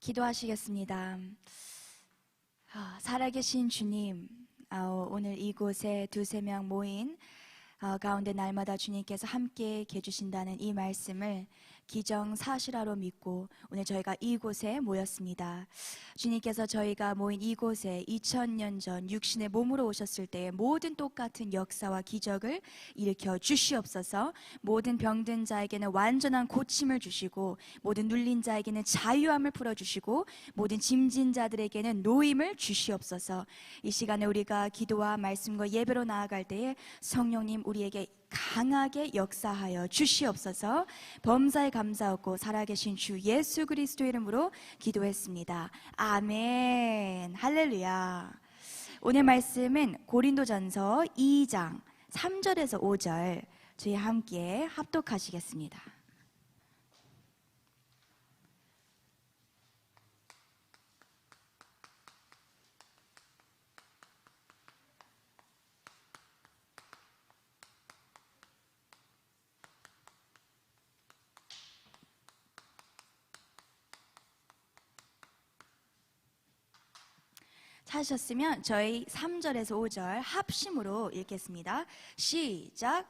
기도하시겠습니다. 살아계신 주님, 오늘 이곳에 두세 명 모인 가운데 날마다 주님께서 함께 해주신다는 이 말씀을 기정사실화로 믿고 오늘 저희가 이곳에 모였습니다. 주님께서 저희가 모인 이곳에 2000년 전 육신의 몸으로 오셨을 때의 모든 똑같은 역사와 기적을 일으켜 주시옵소서. 모든 병든 자에게는 완전한 고침을 주시고 모든 눌린 자에게는 자유함을 풀어주시고 모든 짐진 자들에게는 노임을 주시옵소서. 이 시간에 우리가 기도와 말씀과 예배로 나아갈 때에 성령님 우리에게 강하게 역사하여 주시옵소서. 범사에 감사하고 살아계신 주 예수 그리스도의 이름으로 기도했습니다. 아멘. 할렐루야. 오늘 말씀은 고린도전서 2장 3절에서 5절 저희 함께 합독하시겠습니다. 찾으셨으면 저희 3절에서 5절 합심으로 읽겠습니다. 시작.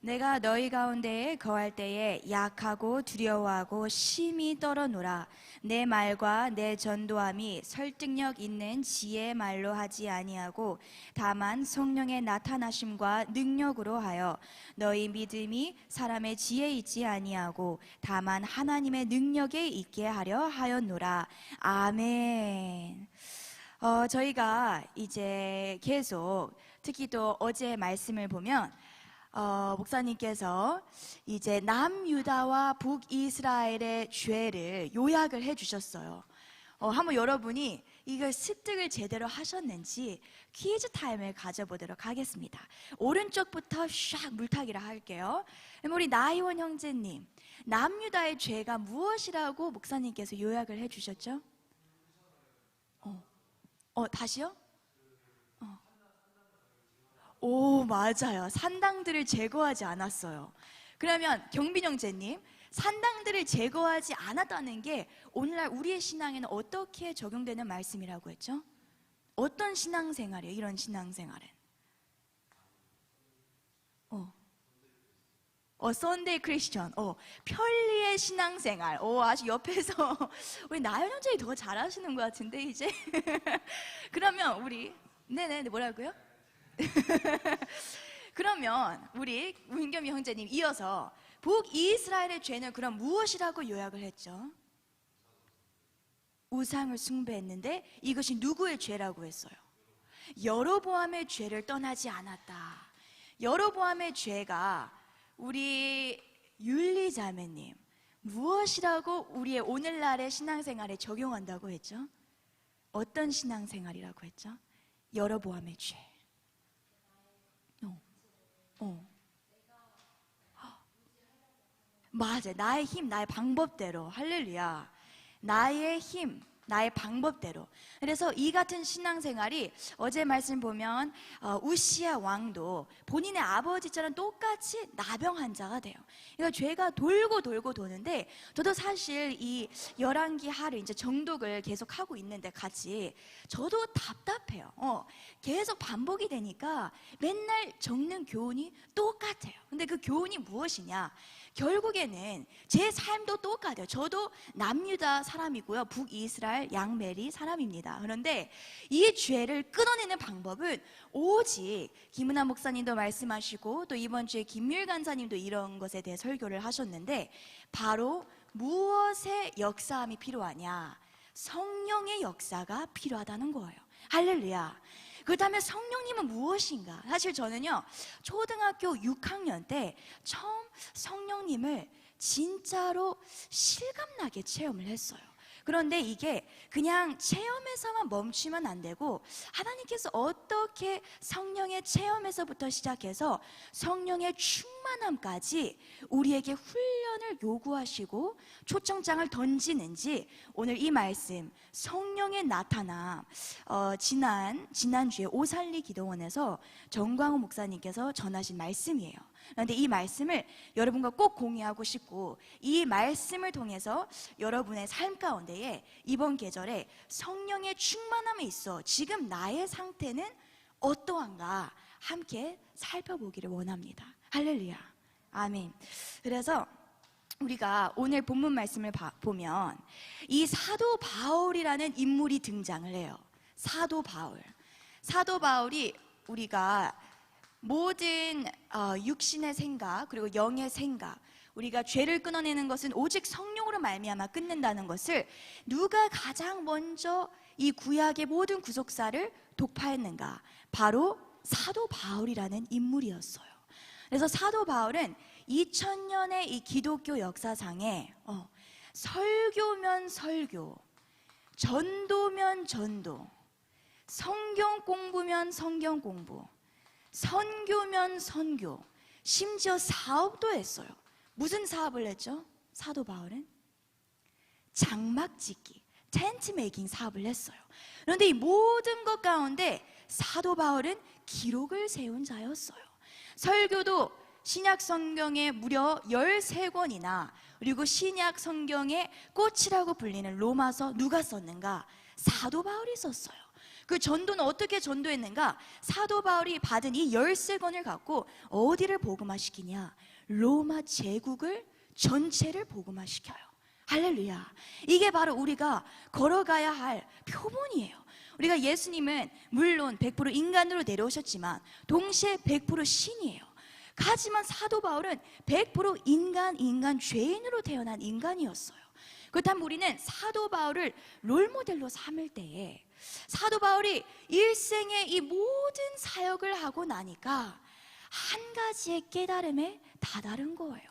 내가 너희 가운데에 거할 때에 약하고 두려워하고 심히 떨어노라. 내 말과 내 전도함이 설득력 있는 지혜의 말로 하지 아니하고 다만 성령의 나타나심과 능력으로 하여 너희 믿음이 사람의 지혜에 있지 아니하고 다만 하나님의 능력에 있게 하려 하였노라. 아멘. 저희가 이제 계속 특히 또 어제 말씀을 보면 목사님께서 이제 남유다와 북이스라엘의 죄를 요약을 해주셨어요. 한번 여러분이 이걸 습득을 제대로 하셨는지 퀴즈 타임을 가져보도록 하겠습니다. 오른쪽부터 샥 물타기를 할게요. 우리 나이원 형제님, 남유다의 죄가 무엇이라고 목사님께서 요약을 해주셨죠? 다시요? 오, 맞아요. 산당들을 제거하지 않았어요. 그러면 경빈 형제님, 산당들을 제거하지 않았다는 게 오늘날 우리의 신앙에는 어떻게 적용되는 말씀이라고 했죠? 어떤 신앙생활이에요? 이런 신앙생활은? 썬데이 크리스천. 편리의 신앙생활. 아주 옆에서 우리 나연 형제이 더 잘하시는 것 같은데 이제. 그러면 우리 네네 뭐라고요? 그러면 우리 문겸이 형제님 이어서 북이스라엘의 죄는 그럼 무엇이라고 요약을 했죠? 우상을 숭배했는데 이것이 누구의 죄라고 했어요? 여로보암의 죄를 떠나지 않았다. 여로보암의 죄가 우리 율리자매님 무엇이라고 우리의 오늘날의 신앙생활에 적용한다고 했죠? 어떤 신앙생활이라고 했죠? 여로보암의 죄. 맞아요. 나의 힘, 나의 방법대로. 할렐루야. 나의 힘, 나의 방법대로. 그래서 이 같은 신앙생활이 어제 말씀 보면 우시야 왕도 본인의 아버지처럼 똑같이 나병 환자가 돼요. 그러니까 죄가 돌고 돌고 도는데 저도 사실 이 열왕기 하를 이제 정독을 계속 하고 있는데 같이 저도 답답해요. 계속 반복이 되니까 맨날 적는 교훈이 똑같아요. 근데 그 교훈이 무엇이냐? 결국에는 제 삶도 똑같아요. 저도 남유다 사람이고요. 북이스라엘 양메리 사람입니다. 그런데 이 죄를 끊어내는 방법은 오직 김은하 목사님도 말씀하시고 또 이번 주에 김밀 간사님도 이런 것에 대해 설교를 하셨는데 바로 무엇의 역사함이 필요하냐? 성령의 역사가 필요하다는 거예요. 할렐루야. 그렇다면 성령님은 무엇인가? 사실 저는요 초등학교 6학년 때 처음 성령님을 진짜로 실감나게 체험을 했어요. 그런데 이게 그냥 체험에서만 멈추면 안 되고 하나님께서 어떻게 성령의 체험에서부터 시작해서 성령의 충만함까지 우리에게 훈련을 요구하시고 초청장을 던지는지 오늘 이 말씀 성령의 나타남 지난주에 오살리 기도원에서 정광호 목사님께서 전하신 말씀이에요. 그런데 이 말씀을 여러분과 꼭 공유하고 싶고, 이 말씀을 통해서 여러분의 삶 가운데에 이번 계절에 성령의 충만함에 있어 지금 나의 상태는 어떠한가 함께 살펴보기를 원합니다. 할렐루야. 아멘. 그래서 우리가 오늘 본문 말씀을 보면 이 사도 바울이라는 인물이 등장을 해요. 사도 바울. 사도 바울이 우리가 모든 육신의 생각 그리고 영의 생각, 우리가 죄를 끊어내는 것은 오직 성령으로 말미암아 끊는다는 것을 누가 가장 먼저 이 구약의 모든 구속사를 독파했는가? 바로 사도 바울이라는 인물이었어요. 그래서 사도 바울은 2000년의 이 기독교 역사상에 설교면 설교, 전도면 전도, 성경 공부면 성경 공부, 선교면 선교, 심지어 사업도 했어요. 무슨 사업을 했죠? 사도 바울은 장막 짓기, 텐트 메이킹 사업을 했어요. 그런데 이 모든 것 가운데 사도 바울은 기록을 세운 자였어요. 설교도 신약 성경에 무려 13권이나, 그리고 신약 성경의 꽃이라고 불리는 로마서 누가 썼는가? 사도 바울이 썼어요. 그 전도는 어떻게 전도했는가? 사도 바울이 받은 이 13권을 갖고 어디를 복음화시키냐? 로마 제국을 전체를 복음화시켜요. 할렐루야. 이게 바로 우리가 걸어가야 할 표본이에요. 우리가 예수님은 물론 100% 인간으로 내려오셨지만 동시에 100% 신이에요. 하지만 사도 바울은 100% 인간 죄인으로 태어난 인간이었어요. 그렇다면 우리는 사도 바울을 롤모델로 삼을 때에 사도 바울이 일생의 이 모든 사역을 하고 나니까 한 가지의 깨달음에 다다른 거예요.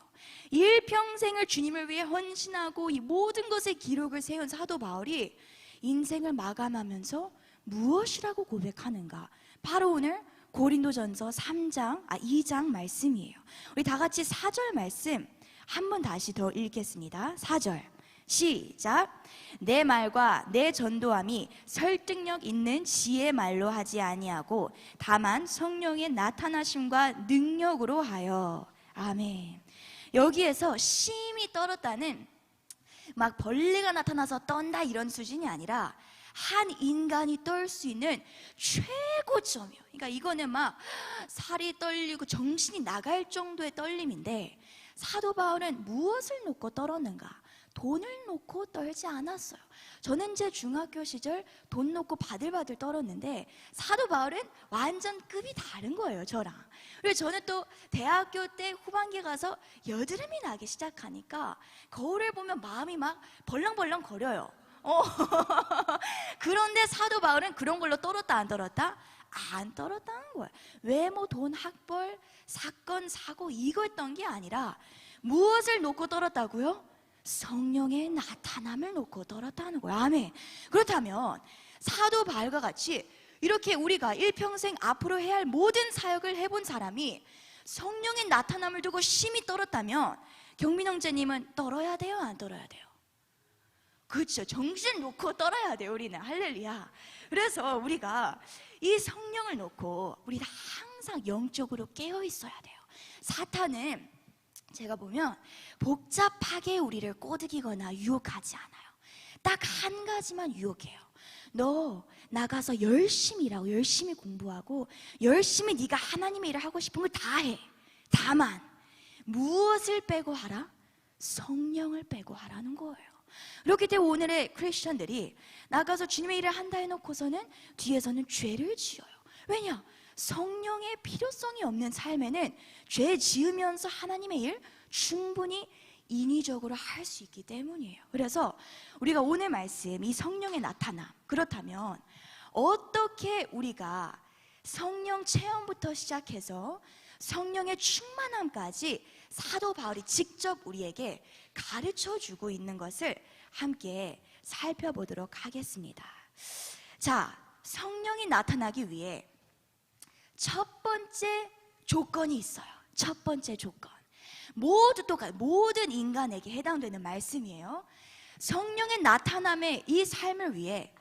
일평생을 주님을 위해 헌신하고 이 모든 것의 기록을 세운 사도 바울이 인생을 마감하면서 무엇이라고 고백하는가? 바로 오늘 고린도전서 2장 말씀이에요. 우리 다 같이 4절 말씀 한번 다시 더 읽겠습니다. 4절 시작. 내 말과 내 전도함이 설득력 있는 지혜 말로 하지 아니하고 다만 성령의 나타나심과 능력으로 하여. 아멘. 여기에서 심히 떨었다는 막 벌레가 나타나서 떤다 이런 수준이 아니라 한 인간이 떨 수 있는 최고점이에요. 그러니까 이거는 막 살이 떨리고 정신이 나갈 정도의 떨림인데, 사도 바울은 무엇을 놓고 떨었는가? 돈을 놓고 떨지 않았어요. 저는 제 중학교 시절 돈 놓고 바들바들 떨었는데 사도 바울은 완전 급이 다른 거예요, 저랑. 그리고 저는 또 대학교 때 후반기에 가서 여드름이 나기 시작하니까 거울을 보면 마음이 막 벌렁벌렁 거려요. 그런데 사도 바울은 그런 걸로 떨었다 안 떨었다? 안 떨었다는 거예요. 외모, 돈, 학벌, 사건, 사고 이거였던 게 아니라 무엇을 놓고 떨었다고요? 성령의 나타남을 놓고 떨었다는 거예요. 아멘. 그렇다면 사도 바울과 같이 이렇게 우리가 일평생 앞으로 해야 할 모든 사역을 해본 사람이 성령의 나타남을 두고 심히 떨었다면 경민 형제님은 떨어야 돼요, 안 떨어야 돼요? 그렇죠. 정신 놓고 떨어야 돼요, 우리는. 할렐루야. 그래서 우리가 이 성령을 놓고 우리 다 항상 영적으로 깨어 있어야 돼요. 사탄은 제가 보면 복잡하게 우리를 꼬드기거나 유혹하지 않아요. 딱 한 가지만 유혹해요. 너 나가서 열심히 일하고 열심히 공부하고 열심히 네가 하나님의 일을 하고 싶은 걸 다 해. 다만 무엇을 빼고 하라? 성령을 빼고 하라는 거예요. 그렇기 때문에 오늘의 크리스천들이 나가서 주님의 일을 한다 해놓고서는 뒤에서는 죄를 지어요. 왜냐? 성령의 필요성이 없는 삶에는 죄 지으면서 하나님의 일 충분히 인위적으로 할 수 있기 때문이에요. 그래서 우리가 오늘 말씀, 이 성령의 나타남, 그렇다면 어떻게 우리가 성령 체험부터 시작해서 성령의 충만함까지 사도 바울이 직접 우리에게 가르쳐주고 있는 것을 함께 살펴보도록 하겠습니다. 자, 성령이 나타나기 위해 첫 번째 조건이 있어요. 첫 번째 조건. 모두 똑같아요. 모든 인간에게 해당되는 말씀이에요. 성령의 나타남의 이 삶을 위해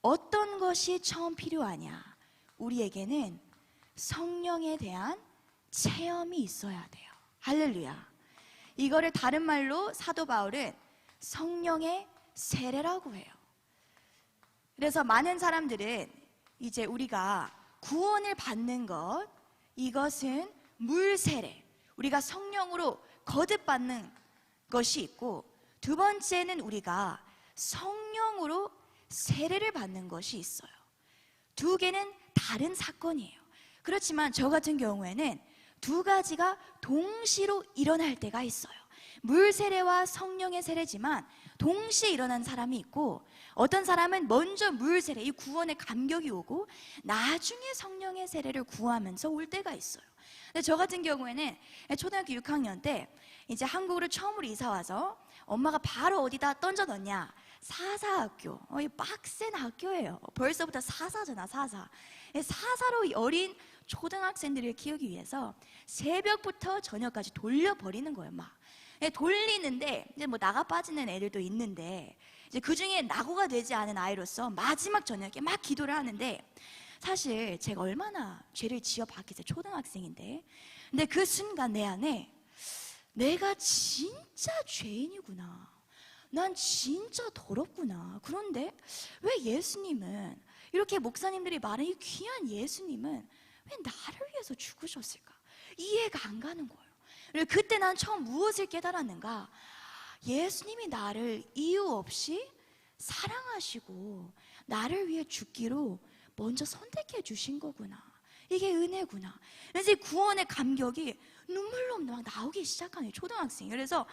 어떤 것이 처음 필요하냐? 우리에게는 성령에 대한 체험이 있어야 돼요. 할렐루야. 이거를 다른 말로 사도 바울은 성령의 세례라고 해요. 그래서 많은 사람들은 이제 우리가 구원을 받는 것, 이것은 물 세례, 우리가 성령으로 거듭받는 것이 있고, 두 번째는 우리가 성령으로 세례를 받는 것이 있어요. 두 개는 다른 사건이에요. 그렇지만 저 같은 경우에는 두 가지가 동시로 일어날 때가 있어요. 물 세례와 성령의 세례지만 동시에 일어난 사람이 있고, 어떤 사람은 먼저 물 세례, 이 구원의 감격이 오고 나중에 성령의 세례를 구하면서 올 때가 있어요. 근데 저 같은 경우에는 초등학교 6학년 때 이제 한국으로 처음으로 이사 와서 엄마가 바로 어디다 던져 넣냐, 사사학교. 이 빡센 학교예요. 벌써부터 사사잖아, 사사. 사사로 어린 초등학생들을 키우기 위해서 새벽부터 저녁까지 돌려버리는 거예요. 막 돌리는데 이제 뭐 나가 빠지는 애들도 있는데, 이제 그 중에 낙오가 되지 않은 아이로서 마지막 저녁에 막 기도를 하는데, 사실 제가 얼마나 죄를 지어 봤겠어요. 초등학생인데. 근데 그 순간 내 안에 내가 진짜 죄인이구나, 난 진짜 더럽구나. 그런데 왜 예수님은, 이렇게 목사님들이 말하는 이 귀한 예수님은 왜 나를 위해서 죽으셨을까? 이해가 안 가는 거예요. 그리고 그때 난 처음 무엇을 깨달았는가? 예수님이 나를 이유 없이 사랑하시고 나를 위해 죽기로 먼저 선택해 주신 거구나. 이게 은혜구나. 그래서 이 구원의 감격이 눈물로 막 나오기 시작하네요, 초등학생이. 그래서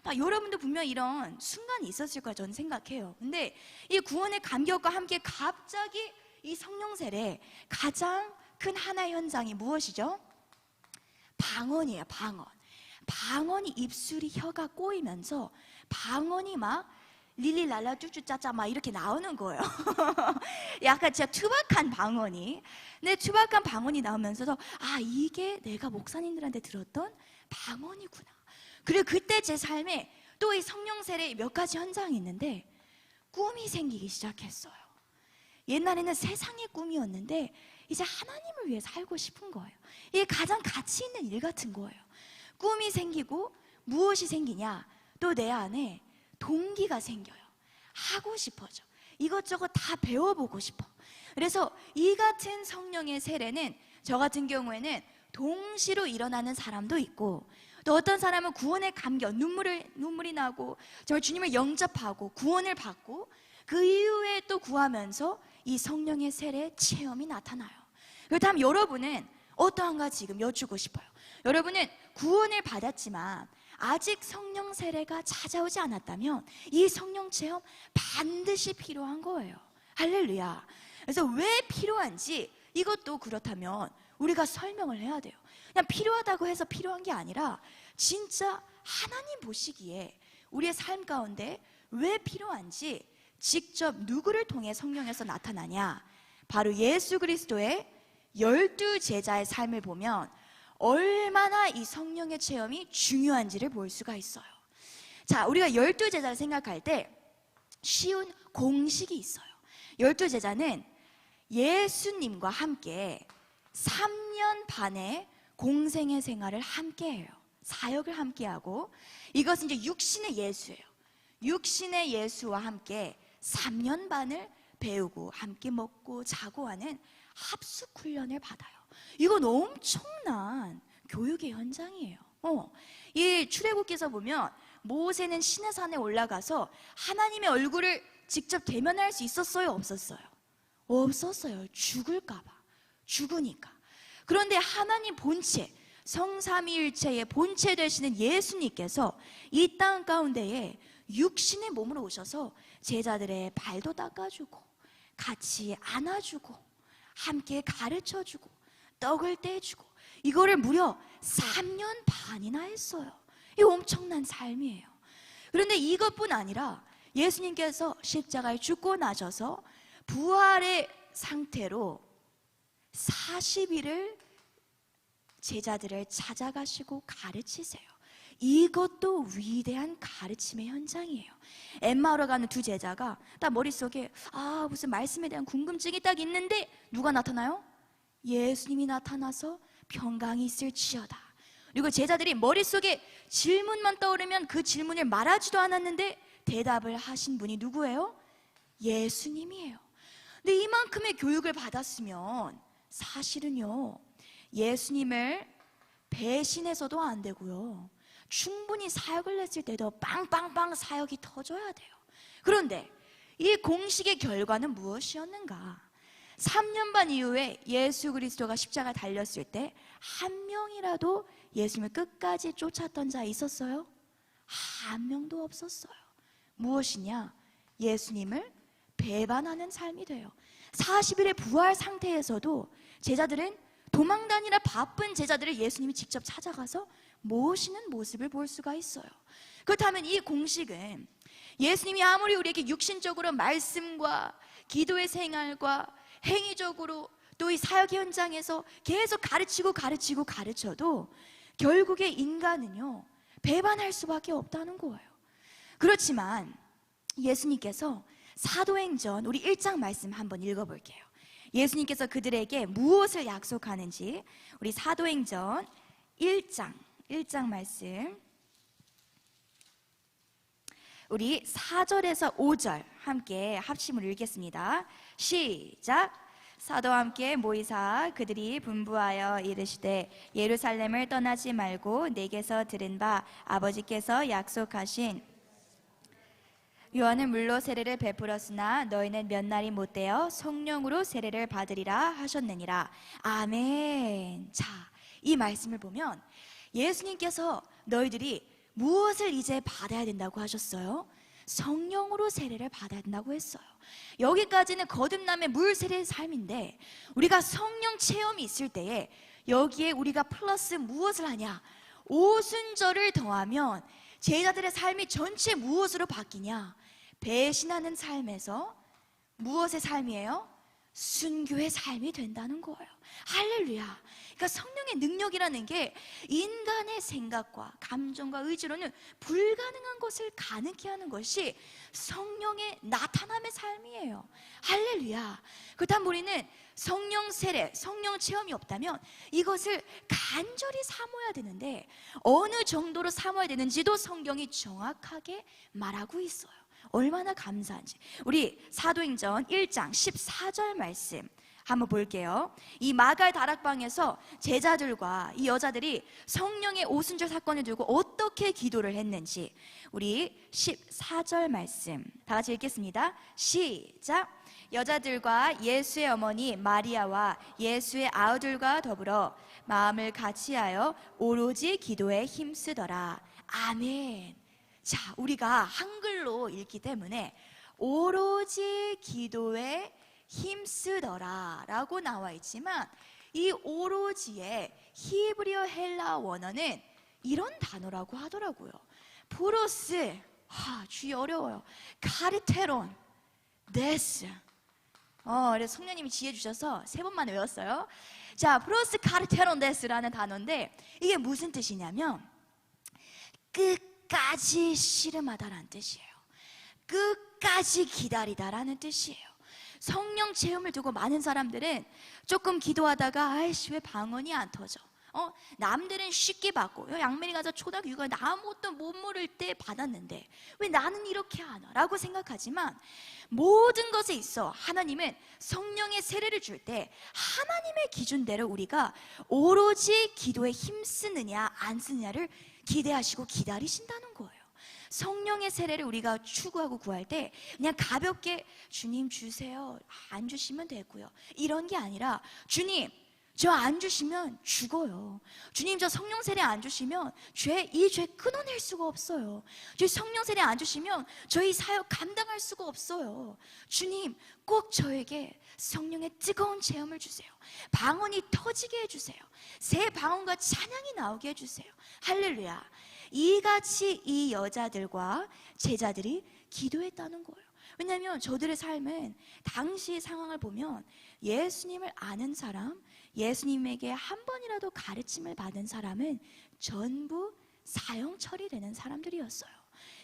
막 여러분도 분명 이런 순간이 있었을 거라 저는 생각해요. 근데 이 구원의 감격과 함께 갑자기 이 성령 세례 가장 큰 하나의 현상이 무엇이죠? 방언이에요. 방언이 입술이 혀가 꼬이면서 방언이 막 릴리랄라 쭈쭈짜짜 막 이렇게 나오는 거예요. 약간 진짜 투박한 방언이. 근데 투박한 방언이 나오면서도 이게 내가 목사님들한테 들었던 방언이구나. 그리고 그때 제 삶에 또 이 성령 세례의 몇 가지 현상이 있는데, 꿈이 생기기 시작했어요. 옛날에는 세상의 꿈이었는데 이제 하나님을 위해 살고 싶은 거예요. 이게 가장 가치 있는 일 같은 거예요. 꿈이 생기고 무엇이 생기냐? 또 내 안에 동기가 생겨요. 하고 싶어져. 이것저것 다 배워보고 싶어. 그래서 이 같은 성령의 세례는 저 같은 경우에는 동시로 일어나는 사람도 있고, 또 어떤 사람은 구원의 감격, 눈물이 나고 정말 주님을 영접하고 구원을 받고 그 이후에 또 구하면서 이 성령의 세례 체험이 나타나요. 그렇다면 여러분은 어떠한가 지금 여쭈고 싶어요. 여러분은 구원을 받았지만 아직 성령 세례가 찾아오지 않았다면 이 성령 체험 반드시 필요한 거예요. 할렐루야. 그래서 왜 필요한지, 이것도 그렇다면 우리가 설명을 해야 돼요. 그냥 필요하다고 해서 필요한 게 아니라 진짜 하나님 보시기에 우리의 삶 가운데 왜 필요한지, 직접 누구를 통해 성령에서 나타나냐? 바로 예수 그리스도의 12 제자의 삶을 보면 얼마나 이 성령의 체험이 중요한지를 볼 수가 있어요. 자, 우리가 12 제자를 생각할 때 쉬운 공식이 있어요. 12 제자는 예수님과 함께 3년 반의 공생의 생활을 함께 해요. 사역을 함께 하고, 이것은 이제 육신의 예수예요. 육신의 예수와 함께 3년 반을 배우고 함께 먹고 자고 하는 합숙 훈련을 받아요. 이건 엄청난 교육의 현장이에요. 이 출애굽기서 보면 모세는 시내산에 올라가서 하나님의 얼굴을 직접 대면할 수 있었어요, 없었어요? 없었어요. 죽으니까. 그런데 하나님 본체, 성삼위일체의 본체 되시는 예수님께서 이 땅 가운데에 육신의 몸으로 오셔서 제자들의 발도 닦아주고 같이 안아주고 함께 가르쳐주고 떡을 떼주고, 이거를 무려 3년 반이나 했어요. 이 엄청난 삶이에요. 그런데 이것뿐 아니라 예수님께서 십자가에 죽고 나셔서 부활의 상태로 40일을 제자들을 찾아가시고 가르치세요. 이것도 위대한 가르침의 현장이에요. 엠마오로 가는 두 제자가 딱 머릿속에 무슨 말씀에 대한 궁금증이 딱 있는데 누가 나타나요? 예수님이 나타나서 평강이 있을지어다. 그리고 제자들이 머릿속에 질문만 떠오르면 그 질문을 말하지도 않았는데 대답을 하신 분이 누구예요? 예수님이에요. 근데 이만큼의 교육을 받았으면 사실은요, 예수님을 배신해서도 안 되고요, 충분히 사역을 했을 때도 빵빵빵 사역이 터져야 돼요. 그런데 이 공식의 결과는 무엇이었는가? 3년 반 이후에 예수 그리스도가 십자가 달렸을 때 한 명이라도 예수님을 끝까지 쫓았던 자 있었어요? 한 명도 없었어요. 무엇이냐? 예수님을 배반하는 삶이 돼요. 40일의 부활 상태에서도 제자들은 도망다니라 바쁜 제자들을 예수님이 직접 찾아가서 모시는 모습을 볼 수가 있어요. 그렇다면 이 공식은 예수님이 아무리 우리에게 육신적으로 말씀과 기도의 생활과 행위적으로 또 이 사역 현장에서 계속 가르쳐도 결국에 인간은요, 배반할 수밖에 없다는 거예요. 그렇지만 예수님께서 사도행전 우리 1장 말씀 한번 읽어볼게요. 예수님께서 그들에게 무엇을 약속하는지 우리 사도행전 1장 말씀, 우리 4절에서 5절 함께 합심으로 읽겠습니다. 시작. 사도와 함께 모이사 그들이 분부하여 이르시되 예루살렘을 떠나지 말고 내게서 들은 바 아버지께서 약속하신 요한은 물로 세례를 베풀었으나 너희는 몇 날이 못되어 성령으로 세례를 받으리라 하셨느니라. 아멘. 자, 이 말씀을 보면 예수님께서 너희들이 무엇을 이제 받아야 된다고 하셨어요? 성령으로 세례를 받아야 된다고 했어요. 여기까지는 거듭남의 물 세례의 삶인데 우리가 성령 체험이 있을 때에 여기에 우리가 플러스 무엇을 하냐? 오순절을 더하면 제자들의 삶이 전체 무엇으로 바뀌냐? 배신하는 삶에서 무엇의 삶이에요? 순교의 삶이 된다는 거예요. 할렐루야. 그러니까 성령의 능력이라는 게 인간의 생각과 감정과 의지로는 불가능한 것을 가능케 하는 것이 성령의 나타남의 삶이에요. 할렐루야. 그렇다면 우리는 성령 세례, 성령 체험이 없다면 이것을 간절히 사모해야 되는데 어느 정도로 사모해야 되는지도 성경이 정확하게 말하고 있어요. 얼마나 감사한지. 우리 사도행전 1장 14절 말씀 한번 볼게요. 이 마갈 다락방에서 제자들과 이 여자들이 성령의 오순절 사건을 두고 어떻게 기도를 했는지 우리 14절 말씀 다 같이 읽겠습니다. 시작. 여자들과 예수의 어머니 마리아와 예수의 아우들과 더불어 마음을 같이하여 오로지 기도에 힘쓰더라. 아멘. 자, 우리가 한글로 읽기 때문에 오로지 기도에 힘쓰더라 라고 나와 있지만 이 오로지의 히브리어 헬라 원어는 이런 단어라고 하더라고요. 프로스, 주의 어려워요. 카르테론, 데스. 그래서 성령님이 지혜 주셔서 3번만 외웠어요. 자, 프로스 카르테론 데스라는 단어인데 이게 무슨 뜻이냐면 끝까지 씨름하다라는 뜻이에요. 끝까지 기다리다라는 뜻이에요. 성령 체험을 두고 많은 사람들은 조금 기도하다가 아이씨 왜 방언이 안 터져? 남들은 쉽게 받고 양면이 가서 초등학교 6학년 아무것도 못 모를 때 받았는데 왜 나는 이렇게 하나? 라고 생각하지만 모든 것에 있어 하나님은 성령의 세례를 줄 때 하나님의 기준대로 우리가 오로지 기도에 힘쓰느냐 안 쓰느냐를 기대하시고 기다리신다는 거예요. 성령의 세례를 우리가 추구하고 구할 때 그냥 가볍게 주님 주세요, 안 주시면 되고요 이런 게 아니라 주님 저 안 주시면 죽어요. 주님 저 성령 세례 안 주시면 이 죄 끊어낼 수가 없어요. 저희 성령 세례 안 주시면 저희 사역 감당할 수가 없어요. 주님 꼭 저에게 성령의 뜨거운 체험을 주세요. 방언이 터지게 해주세요. 새 방언과 찬양이 나오게 해주세요. 할렐루야. 이같이 이 여자들과 제자들이 기도했다는 거예요. 왜냐하면 저들의 삶은 당시 상황을 보면 예수님을 아는 사람, 예수님에게 한 번이라도 가르침을 받은 사람은 전부 사형 처리되는 사람들이었어요.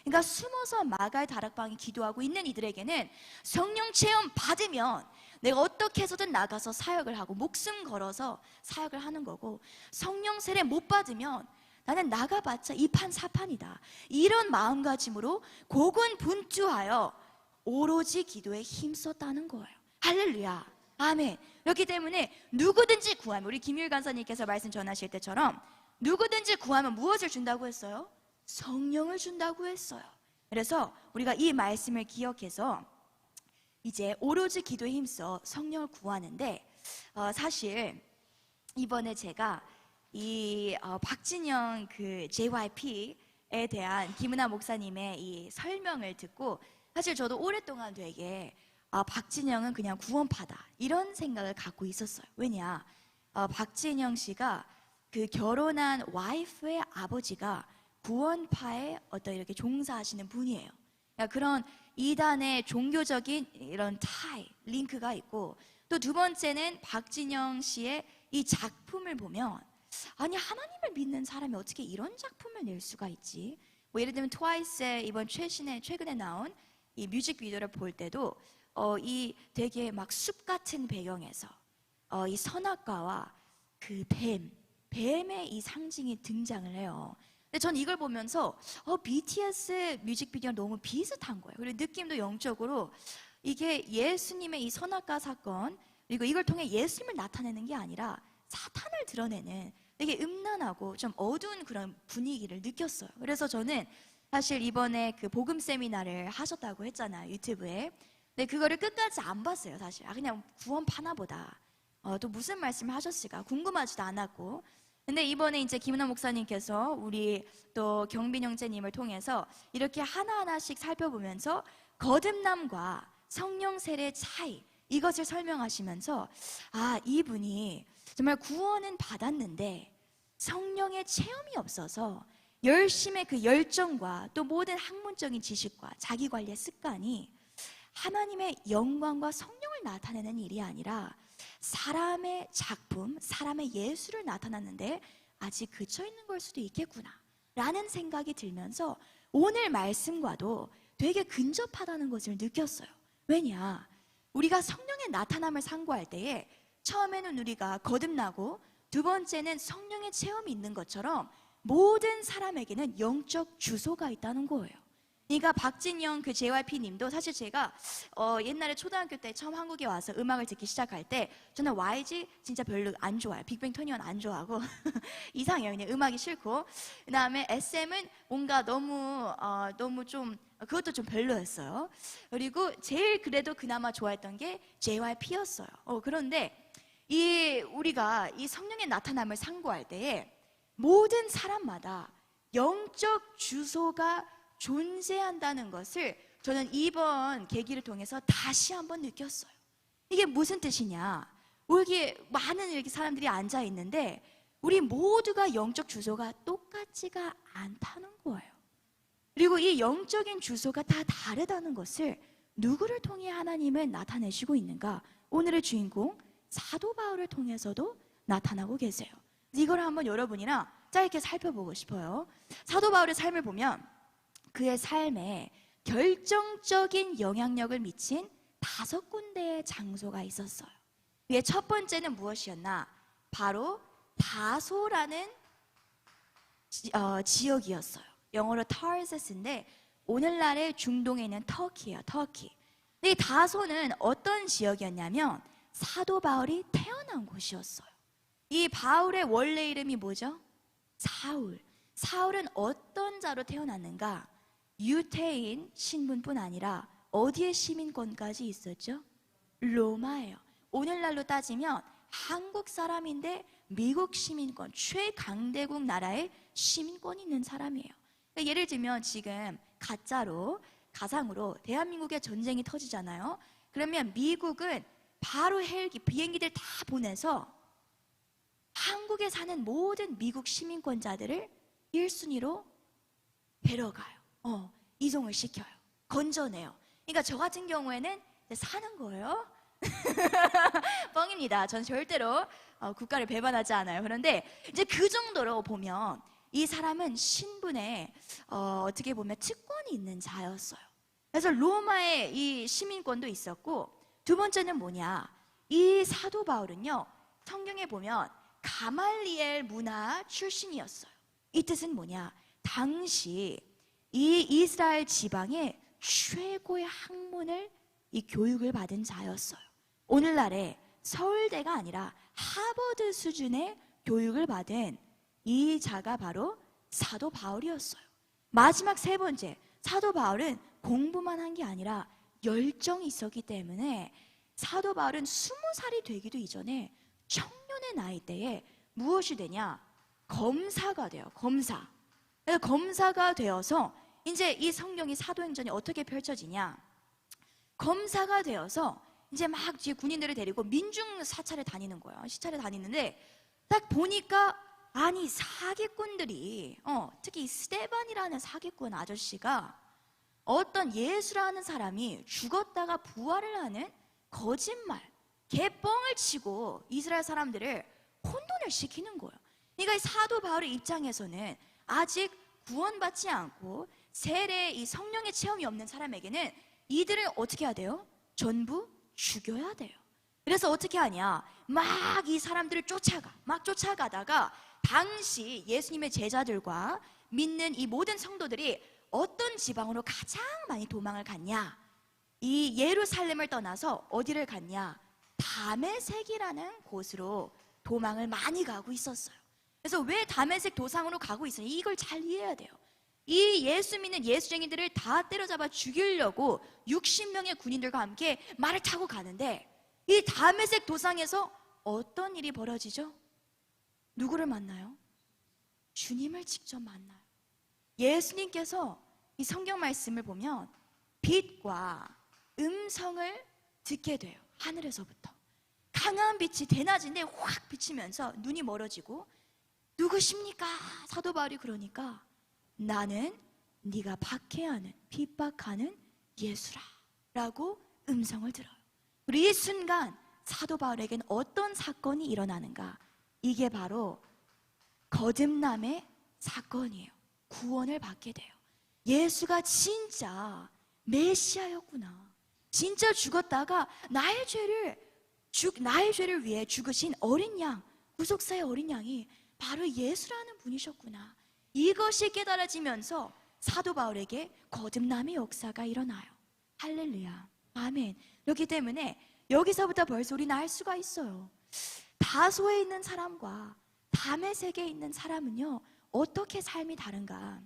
그러니까 숨어서 마갈 다락방에 기도하고 있는 이들에게는 성령 체험 받으면 내가 어떻게 해서든 나가서 사역을 하고 목숨 걸어서 사역을 하는 거고, 성령 세례 못 받으면 나는 나가봤자 이판사판이다, 이런 마음가짐으로 고군분투하여 오로지 기도에 힘썼다는 거예요. 할렐루야, 아멘. 그렇기 때문에 누구든지 구하면, 우리 김율 간사님께서 말씀 전하실 때처럼 누구든지 구하면 무엇을 준다고 했어요? 성령을 준다고 했어요. 그래서 우리가 이 말씀을 기억해서 이제 오로지 기도에 힘써 성령을 구하는데, 사실 이번에 제가 이 박진영 그 JYP에 대한 김은하 목사님의 이 설명을 듣고, 사실 저도 오랫동안 되게 박진영은 그냥 구원파다 이런 생각을 갖고 있었어요. 왜냐, 박진영 씨가 그 결혼한 와이프의 아버지가 구원파에 어떤 이렇게 종사하시는 분이에요. 그러니까 그런 이단의 종교적인 이런 타이, 링크가 있고, 또 두 번째는 박진영 씨의 이 작품을 보면, 아니 하나님을 믿는 사람이 어떻게 이런 작품을 낼 수가 있지? 뭐 예를 들면 트와이스의 이번 최근에 나온 이 뮤직비디오를 볼 때도 이 되게 막 숲 같은 배경에서 이 선악과와 그 뱀의 이 상징이 등장을 해요. 근데 전 이걸 보면서 BTS 뮤직비디오랑 너무 비슷한 거예요. 그리고 느낌도 영적으로 이게 예수님의 이 선악과 사건, 그리고 이걸 통해 예수님을 나타내는 게 아니라 사탄을 드러내는 되게 음란하고 좀 어두운 그런 분위기를 느꼈어요. 그래서 저는 사실 이번에 그 복음 세미나를 하셨다고 했잖아요, 유튜브에. 근데 그거를 끝까지 안 봤어요, 사실. 그냥 구원파나 보다. 또 무슨 말씀을 하셨을까 궁금하지도 않았고. 근데 이번에 이제 김은하 목사님께서 우리 또 경빈 형제님을 통해서 이렇게 하나하나씩 살펴보면서 거듭남과 성령 세례의 차이, 이것을 설명하시면서 이분이 정말 구원은 받았는데 성령의 체험이 없어서 열심의 그 열정과 또 모든 학문적인 지식과 자기 관리의 습관이 하나님의 영광과 성령을 나타내는 일이 아니라 사람의 작품, 사람의 예술을 나타났는데 아직 그쳐 있는 걸 수도 있겠구나 라는 생각이 들면서 오늘 말씀과도 되게 근접하다는 것을 느꼈어요. 왜냐, 우리가 성령의 나타남을 상고할 때에 처음에는 우리가 거듭나고 두 번째는 성령의 체험이 있는 것처럼 모든 사람에게는 영적 주소가 있다는 거예요. 그러니까 박진영 그 JYP 님도, 사실 제가 옛날에 초등학교 때 처음 한국에 와서 음악을 듣기 시작할 때 저는 YG 진짜 별로 안 좋아요. 빅뱅 21 안 좋아하고 이상해요. 그냥 음악이 싫고, 그 다음에 SM은 뭔가 너무 좀 그것도 좀 별로였어요. 그리고 제일 그래도 그나마 좋아했던 게 JYP였어요. 그런데 우리가 이 성령의 나타남을 상고할 때에 모든 사람마다 영적 주소가 존재한다는 것을 저는 이번 계기를 통해서 다시 한번 느꼈어요. 이게 무슨 뜻이냐, 여기 많은 이렇게 사람들이 앉아 있는데 우리 모두가 영적 주소가 똑같지가 않다는 거예요. 그리고 이 영적인 주소가 다 다르다는 것을 누구를 통해 하나님은 나타내시고 있는가? 오늘의 주인공 사도 바울을 통해서도 나타나고 계세요. 이걸 한번 여러분이랑 짧게 살펴보고 싶어요. 사도 바울의 삶을 보면 그의 삶에 결정적인 영향력을 미친 5군데의 장소가 있었어요. 그의 첫 번째는 무엇이었나? 바로 다소라는 지역이었어요. 영어로 타르세스인데 오늘날의 중동에 있는 터키예요, 터키. 근데 이 다소는 어떤 지역이었냐면 사도 바울이 태어난 곳이었어요. 이 바울의 원래 이름이 뭐죠? 사울. 사울은 어떤 자로 태어났는가? 유태인 신분뿐 아니라 어디의 시민권까지 있었죠? 로마예요. 오늘날로 따지면 한국 사람인데 미국 시민권, 최강대국 나라의 시민권이 있는 사람이에요. 그러니까 예를 들면 지금 가상으로 대한민국의 전쟁이 터지잖아요. 그러면 미국은 바로 헬기, 비행기들 다 보내서 한국에 사는 모든 미국 시민권자들을 1순위로 데려가요. 이송을 시켜요. 건져내요. 그러니까 저 같은 경우에는 사는 거예요. 뻥입니다. 전 절대로 국가를 배반하지 않아요. 그런데 이제 그 정도로 보면 이 사람은 신분에 어떻게 보면 특권이 있는 자였어요. 그래서 로마의 이 시민권도 있었고, 두 번째는 뭐냐, 이 사도 바울은요 성경에 보면 가말리엘 문화 출신이었어요. 이 뜻은 뭐냐, 당시 이 이스라엘 지방의 최고의 학문을 이 교육을 받은 자였어요. 오늘날의 서울대가 아니라 하버드 수준의 교육을 받은 이 자가 바로 사도 바울이었어요. 마지막 세 번째, 사도 바울은 공부만 한 게 아니라 열정이 있었기 때문에 사도 바울은 20살이 되기도 이전에 청년의 나이대에 무엇이 되냐, 검사가 돼요. 검사가 되어서 이제 이 성경이 사도행전이 어떻게 펼쳐지냐, 검사가 되어서 이제 막 뒤에 군인들을 데리고 민중 사찰에 다니는 거예요. 시찰에 다니는데 딱 보니까 아니 사기꾼들이 특히 스데반이라는 사기꾼 아저씨가 어떤 예수라는 사람이 죽었다가 부활을 하는 거짓말, 개뻥을 치고 이스라엘 사람들을 혼돈을 시키는 거예요. 그러니까 이 사도 바울의 입장에서는 아직 구원받지 않고 세례 이 성령의 체험이 없는 사람에게는 이들을 어떻게 해야 돼요? 전부 죽여야 돼요. 그래서 어떻게 하냐, 막 이 사람들을 쫓아가다가 당시 예수님의 제자들과 믿는 이 모든 성도들이 어떤 지방으로 가장 많이 도망을 갔냐, 이 예루살렘을 떠나서 어디를 갔냐, 다메섹이라는 곳으로 도망을 많이 가고 있었어요. 그래서 왜 다메섹 도상으로 가고 있으냐, 이걸 잘 이해해야 돼요. 이 예수 믿는 예수쟁이들을 다 때려잡아 죽이려고 60명의 군인들과 함께 말을 타고 가는데, 이 다메섹 도상에서 어떤 일이 벌어지죠? 누구를 만나요? 주님을 직접 만나요. 예수님께서 이 성경 말씀을 보면 빛과 음성을 듣게 돼요. 하늘에서부터 강한 빛이 대낮인데 확 비치면서 눈이 멀어지고, 누구십니까? 사도 바울이 그러니까 나는 네가 박해하는 핍박하는 예수라 라고 음성을 들어요. 그리고 이 순간 사도 바울에게는 어떤 사건이 일어나는가, 이게 바로 거듭남의 사건이에요. 구원을 받게 돼요. 예수가 진짜 메시아였구나, 진짜 죽었다가 나의 죄를 위해 죽으신 어린 양, 구속사의 어린 양이 바로 예수라는 분이셨구나, 이것이 깨달아지면서 사도 바울에게 거듭남의 역사가 일어나요. 할렐루야, 아멘. 그렇기 때문에 여기서부터 벌써 우리는 알 수가 있어요. 다소에 있는 사람과 다메섹에 있는 사람은요 어떻게 삶이 다른가.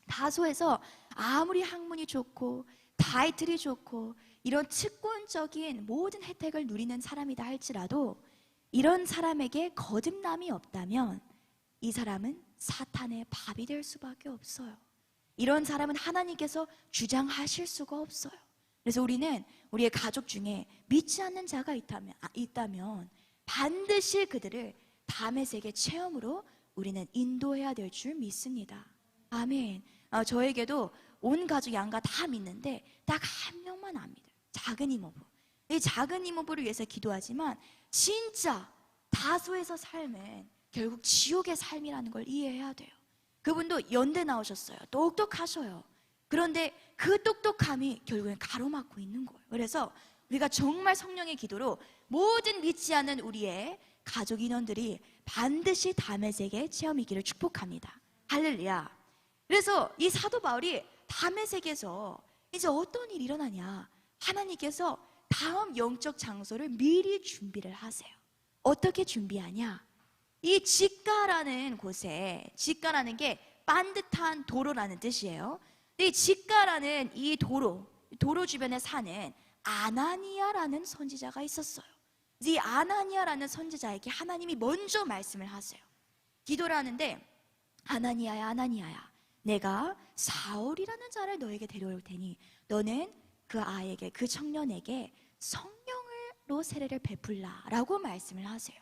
다소에서 아무리 학문이 좋고 타이틀이 좋고 이런 특권적인 모든 혜택을 누리는 사람이다 할지라도, 이런 사람에게 거듭남이 없다면 이 사람은 사탄의 밥이 될 수밖에 없어요. 이런 사람은 하나님께서 주장하실 수가 없어요. 그래서 우리는 우리의 가족 중에 믿지 않는 자가 있다면 반드시 그들을 다메섹의 체험으로 우리는 인도해야 될 줄 믿습니다. 아멘. 저에게도 온 가족 양가 다 믿는데 딱 한 명만 안 믿어요. 작은 이모부. 이 작은 이모부를 위해서 기도하지만 진짜 다소에서 삶은 결국 지옥의 삶이라는 걸 이해해야 돼요. 그분도 연대 나오셨어요. 똑똑하셔요. 그런데 그 똑똑함이 결국엔 가로막고 있는 거예요. 그래서 우리가 정말 성령의 기도로 모든 믿지 않는 우리의 가족 인원들이 반드시 다메섹의 체험이기를 축복합니다. 할렐루야. 그래서 이 사도 바울이 다메섹에서 이제 어떤 일이 일어나냐, 하나님께서 다음 영적 장소를 미리 준비를 하세요. 어떻게 준비하냐, 이 직가라는 곳에, 직가라는 게 반듯한 도로라는 뜻이에요. 이 직가라는 이 도로 주변에 사는 아나니아라는 선지자가 있었어요. 이 아나니아라는 선지자에게 하나님이 먼저 말씀을 하세요. 기도를 하는데, 아나니아야 아나니아야, 내가 사울이라는 자를 너에게 데려올 테니 너는 그 아이에게, 그 청년에게 성령으로 세례를 베풀라 라고 말씀을 하세요.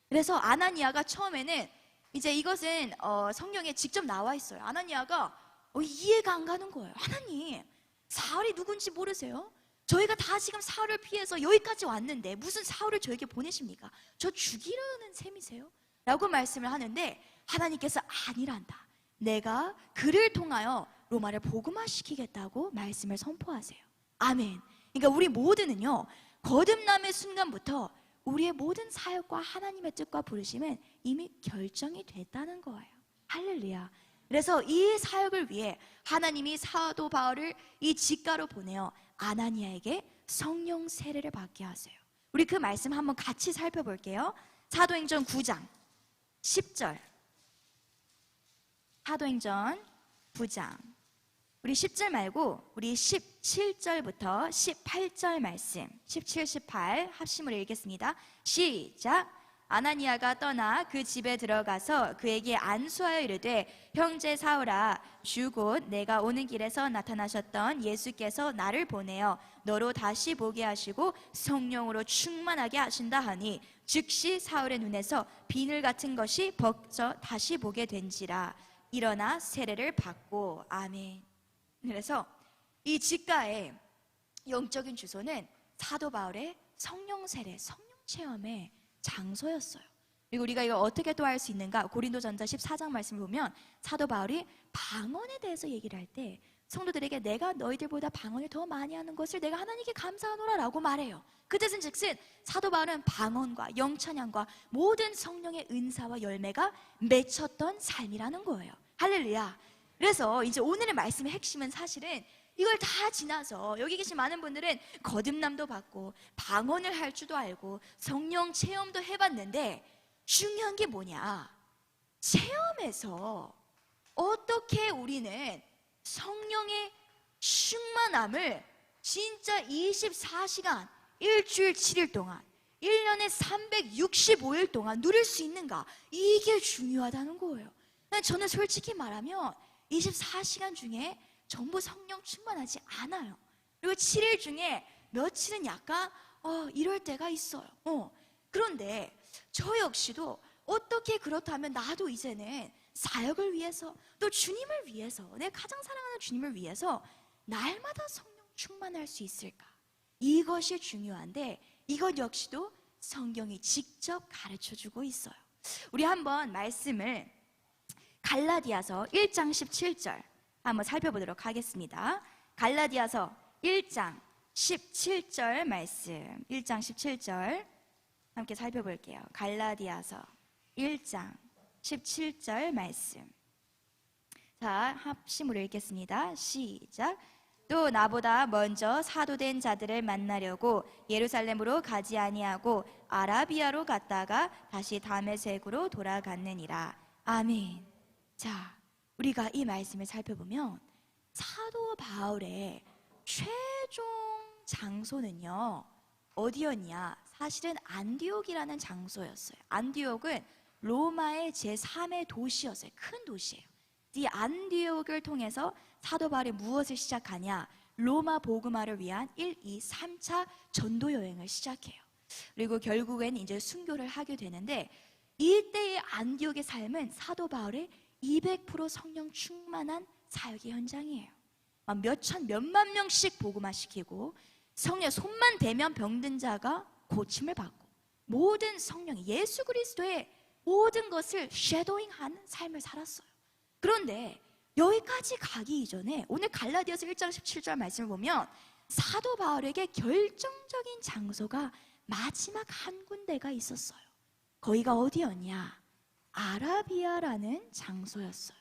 그래서 아나니아가 처음에는 이제 이것은 성경에 직접 나와 있어요. 아나니아가 이해가 안 가는 거예요. 하나님, 사울이 누군지 모르세요? 저희가 다 지금 사울을 피해서 여기까지 왔는데 무슨 사울을 저에게 보내십니까? 저 죽이려는 셈이세요? 라고 말씀을 하는데 하나님께서 아니란다. 내가 그를 통하여 로마를 복음화시키겠다고 말씀을 선포하세요. 아멘. 그러니까 우리 모두는요, 거듭남의 순간부터 우리의 모든 사역과 하나님의 뜻과 부르심은 이미 결정이 됐다는 거예요. 할렐루야. 그래서 이 사역을 위해 하나님이 사도 바울을 이 직가로 보내어 아나니아에게 성령 세례를 받게 하세요. 우리 그 말씀 한번 같이 살펴볼게요. 사도행전 9장 10절. 사도행전 9장. 우리 10절 말고 우리 17절부터 18절 말씀, 17, 18 합심으로 읽겠습니다. 시작. 아나니아가 떠나 그 집에 들어가서 그에게 안수하여 이르되, 형제 사울아, 주 곧 내가 오는 길에서 나타나셨던 예수께서 나를 보내어 너로 다시 보게 하시고 성령으로 충만하게 하신다 하니, 즉시 사울의 눈에서 비늘 같은 것이 벗어 다시 보게 된지라. 일어나 세례를 받고. 아멘. 그래서 이 직가의 영적인 주소는 사도 바울의 성령 세례, 성령 체험의 장소였어요. 그리고 우리가 이걸 어떻게 또 알 수 있는가? 고린도전서 14장 말씀을 보면 사도 바울이 방언에 대해서 얘기를 할 때 성도들에게 내가 너희들보다 방언을 더 많이 하는 것을 내가 하나님께 감사하노라 라고 말해요. 그 뜻은 즉슨 사도 바울은 방언과 영찬양과 모든 성령의 은사와 열매가 맺혔던 삶이라는 거예요. 할렐루야. 그래서 이제 오늘의 말씀의 핵심은 사실은 이걸 다 지나서 여기 계신 많은 분들은 거듭남도 받고 방언을 할 줄도 알고 성령 체험도 해봤는데, 중요한 게 뭐냐? 체험에서 어떻게 우리는 성령의 충만함을 진짜 24시간 일주일 7일 동안 1년에 365일 동안 누릴 수 있는가? 이게 중요하다는 거예요. 저는 솔직히 말하면 24시간 중에 전부 성령 충만하지 않아요. 그리고 7일 중에 며칠은 약간 이럴 때가 있어요. 그런데 저 역시도 어떻게 그렇다면 나도 이제는 사역을 위해서, 또 주님을 위해서, 내 가장 사랑하는 주님을 위해서 날마다 성령 충만할 수 있을까? 이것이 중요한데, 이것 역시도 성경이 직접 가르쳐주고 있어요. 우리 한번 말씀을 갈라디아서 1장 17절 한번 살펴보도록 하겠습니다. 갈라디아서 1장 17절 말씀, 1장 17절 함께 살펴볼게요. 갈라디아서 1장 17절 말씀. 자, 합심으로 읽겠습니다. 시작. 또 나보다 먼저 사도된 자들을 만나려고 예루살렘으로 가지 아니하고 아라비아로 갔다가 다시 다메섹으로 돌아갔느니라. 아멘. 자, 우리가 이 말씀을 살펴보면 사도 바울의 최종 장소는요, 어디였냐? 사실은 안디옥이라는 장소였어요. 안디옥은 로마의 제3의 도시였어요. 큰 도시예요. 이 안디옥을 통해서 사도 바울이 무엇을 시작하냐? 로마 복음화를 위한 1, 2, 3차 전도 여행을 시작해요. 그리고 결국엔 이제 순교를 하게 되는데, 이때의 안디옥의 삶은 사도 바울의 200% 성령 충만한 사역의 현장이에요. 몇만 명씩 복음화시키고, 성령 손만 대면 병든 자가 고침을 받고, 모든 성령 예수 그리스도의 모든 것을 쉐도잉하는 삶을 살았어요. 그런데 여기까지 가기 이전에 오늘 갈라디아서 1장 17절 말씀을 보면 사도 바울에게 결정적인 장소가 마지막 한 군데가 있었어요. 거기가 어디였냐? 아라비아라는 장소였어요.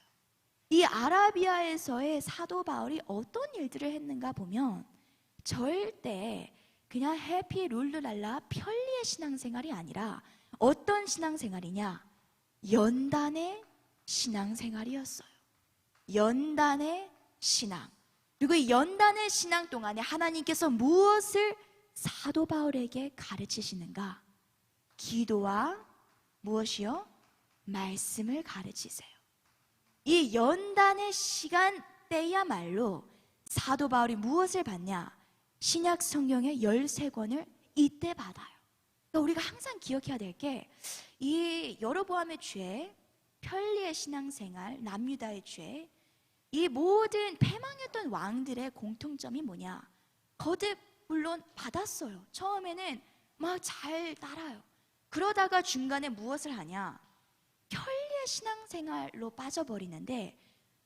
이 아라비아에서의 사도 바울이 어떤 일들을 했는가 보면 절대 그냥 해피 룰루랄라 편리의 신앙생활이 아니라 어떤 신앙생활이냐? 연단의 신앙생활이었어요. 연단의 신앙. 그리고 이 연단의 신앙 동안에 하나님께서 무엇을 사도 바울에게 가르치시는가? 기도와 무엇이요? 말씀을 가르치세요. 이 연단의 시간 때야말로 사도 바울이 무엇을 받냐? 신약 성경의 13권을 이때 받아요. 그러니까 우리가 항상 기억해야 될 게, 이 여로보암의 죄, 편리의 신앙생활, 남유다의 죄, 이 모든 패망했던 왕들의 공통점이 뭐냐? 거듭 물론 받았어요. 처음에는 막 잘 따라요. 그러다가 중간에 무엇을 하냐? 편리의 신앙생활로 빠져버리는데,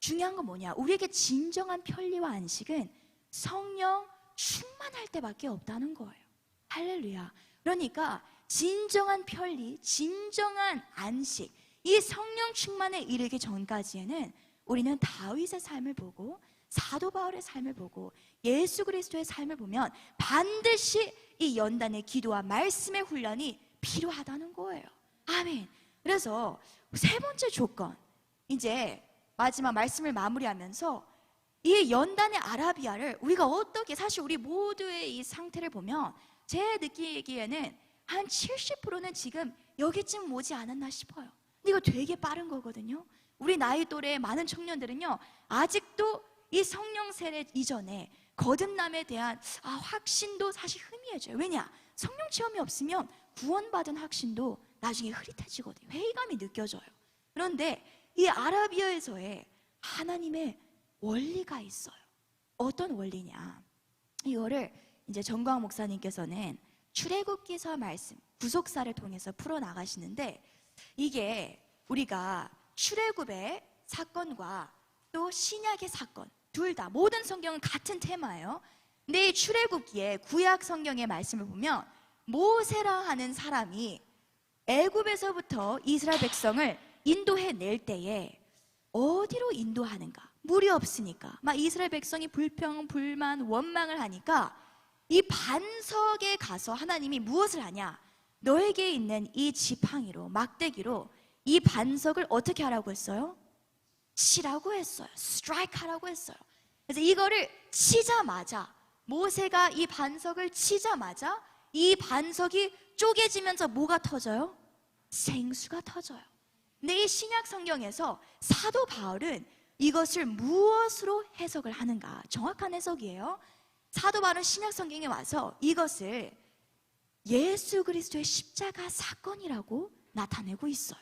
중요한 건 뭐냐? 우리에게 진정한 편리와 안식은 성령 충만할 때밖에 없다는 거예요. 할렐루야. 그러니까 진정한 편리, 진정한 안식, 이 성령 충만에 이르기 전까지에는 우리는 다윗의 삶을 보고 사도 바울의 삶을 보고 예수 그리스도의 삶을 보면 반드시 이 연단의 기도와 말씀의 훈련이 필요하다는 거예요. 아멘. 그래서 세 번째 조건, 이제 마지막 말씀을 마무리하면서 이 연단의 아라비아를 우리가 어떻게, 사실 우리 모두의 이 상태를 보면 제 느끼기에는 한 70%는 지금 여기쯤 오지 않았나 싶어요. 근데 이거 되게 빠른 거거든요. 우리 나이 또래의 많은 청년들은요, 아직도 이 성령 세례 이전에 거듭남에 대한 확신도 사실 희미해져요. 왜냐? 성령 체험이 없으면 구원받은 확신도 나중에 흐릿해지거든요. 회의감이 느껴져요. 그런데 이 아라비아에서의 하나님의 원리가 있어요. 어떤 원리냐? 이거를 이제 정광 목사님께서는 출애굽기서 말씀, 구속사를 통해서 풀어나가시는데, 이게 우리가 출애굽의 사건과 또 신약의 사건, 둘 다 모든 성경은 같은 테마예요. 근데 이 출애굽기에 구약 성경의 말씀을 보면 모세라 하는 사람이 애굽에서부터 이스라엘 백성을 인도해낼 때에 어디로 인도하는가? 물이 없으니까 막 이스라엘 백성이 불평, 불만, 원망을 하니까 이 반석에 가서 하나님이 무엇을 하냐? 너에게 있는 이 지팡이로, 막대기로 이 반석을 어떻게 하라고 했어요? 치라고 했어요. 스트라이크 하라고 했어요. 그래서 이거를 치자마자, 모세가 이 반석을 치자마자 이 반석이 쪼개지면서 뭐가 터져요? 생수가 터져요. 근데 이 신약 성경에서 사도 바울은 이것을 무엇으로 해석을 하는가? 정확한 해석이에요. 사도 바울은 신약 성경에 와서 이것을 예수 그리스도의 십자가 사건이라고 나타내고 있어요.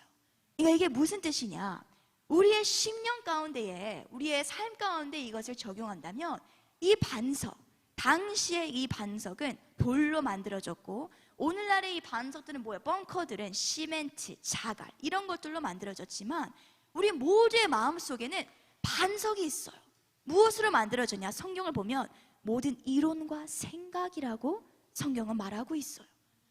그러니까 이게 무슨 뜻이냐? 우리의 심령 가운데에, 우리의 삶 가운데 이것을 적용한다면 이 반석, 당시에 이 반석은 돌로 만들어졌고 오늘날의 이 반석들은 뭐예요? 벙커들은 시멘트, 자갈 이런 것들로 만들어졌지만 우리 모두의 마음속에는 반석이 있어요. 무엇으로 만들어졌냐? 성경을 보면 모든 이론과 생각이라고 성경은 말하고 있어요.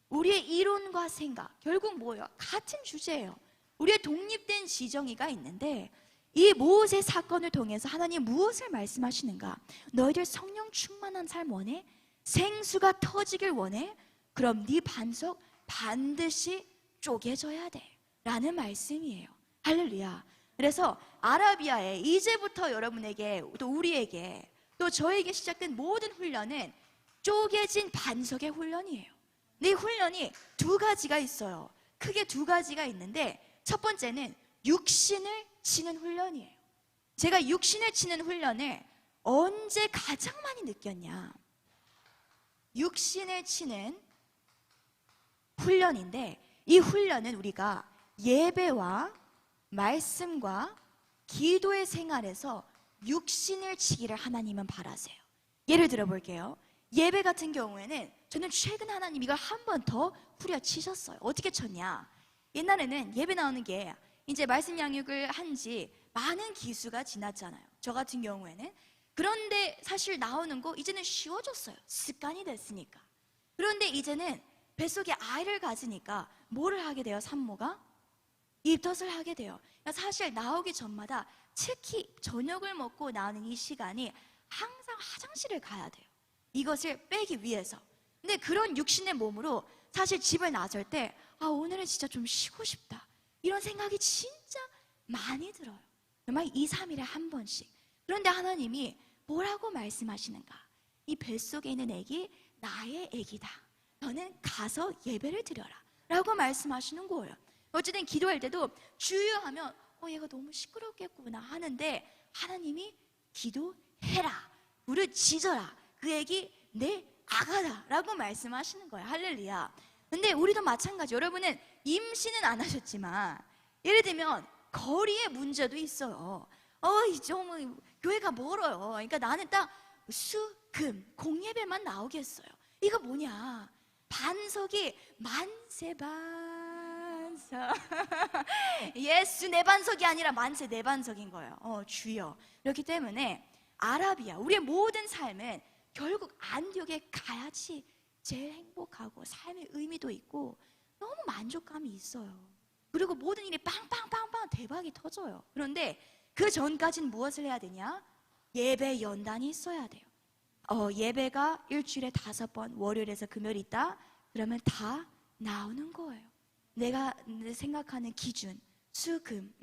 우리의 이론과 생각, 결국 뭐예요? 같은 주제예요. 우리의 독립된 지정의가 있는데 이 모세 사건을 통해서 하나님 무엇을 말씀하시는가? 너희들 성령 충만한 삶 원해? 생수가 터지길 원해? 그럼 네 반석 반드시 쪼개져야 돼 라는 말씀이에요. 할렐루야. 그래서 아라비아에 이제부터 여러분에게 또 우리에게 또 저에게 시작된 모든 훈련은 쪼개진 반석의 훈련이에요. 이 훈련이 두 가지가 있어요. 크게 두 가지가 있는데 첫 번째는 육신을 치는 훈련이에요. 제가 육신을 치는 훈련을 언제 가장 많이 느꼈냐? 육신을 치는 훈련인데 이 훈련은 우리가 예배와 말씀과 기도의 생활에서 육신을 치기를 하나님은 바라세요. 예를 들어 볼게요. 예배 같은 경우에는 저는 최근 하나님 이걸 한 번 더 후려치셨어요. 어떻게 쳤냐? 옛날에는 예배 나오는 게 이제 말씀 양육을 한 지 많은 기수가 지났잖아요. 저 같은 경우에는. 그런데 사실 나오는 거 이제는 쉬워졌어요. 습관이 됐으니까. 그런데 이제는 뱃속에 아이를 가지니까 뭐를 하게 돼요? 산모가? 입덧을 하게 돼요. 사실 나오기 전마다 특히 저녁을 먹고 나오는 이 시간이 항상 화장실을 가야 돼요. 이것을 빼기 위해서. 근데 그런 육신의 몸으로 사실 집을 나설 때 오늘은 진짜 좀 쉬고 싶다 이런 생각이 진짜 많이 들어요. 정말 2, 3일에 한 번씩. 그런데 하나님이 뭐라고 말씀하시는가? 이 뱃속에 있는 애기 나의 애기다. 너는 가서 예배를 드려라 라고 말씀하시는 거예요. 어쨌든 기도할 때도 주유하면 얘가 너무 시끄럽겠구나 하는데 하나님이 기도해라, 부르짖어라, 그 애기 내 아가다 라고 말씀하시는 거예요. 할렐루야. 근데 우리도 마찬가지. 여러분은 임신은 안 하셨지만 예를 들면 거리의 문제도 있어요. 좀 교회가 멀어요. 그러니까 나는 딱 수, 금, 공예배만 나오겠어요. 이거 뭐냐? 반석이 만세 있어. 예수 내 반석이 아니라 만세 내 반석인 거예요. 주여. 그렇기 때문에 아라비아, 우리의 모든 삶은 결국 안디옥에 가야지 제일 행복하고 삶의 의미도 있고 너무 만족감이 있어요. 그리고 모든 일이 빵빵빵빵 대박이 터져요. 그런데 그 전까지는 무엇을 해야 되냐? 예배 연단이 있어야 돼요. 예배가 일주일에 5번, 월요일에서 금요일 있다? 그러면 다 나오는 거예요. 내가 생각하는 기준, 수, 금,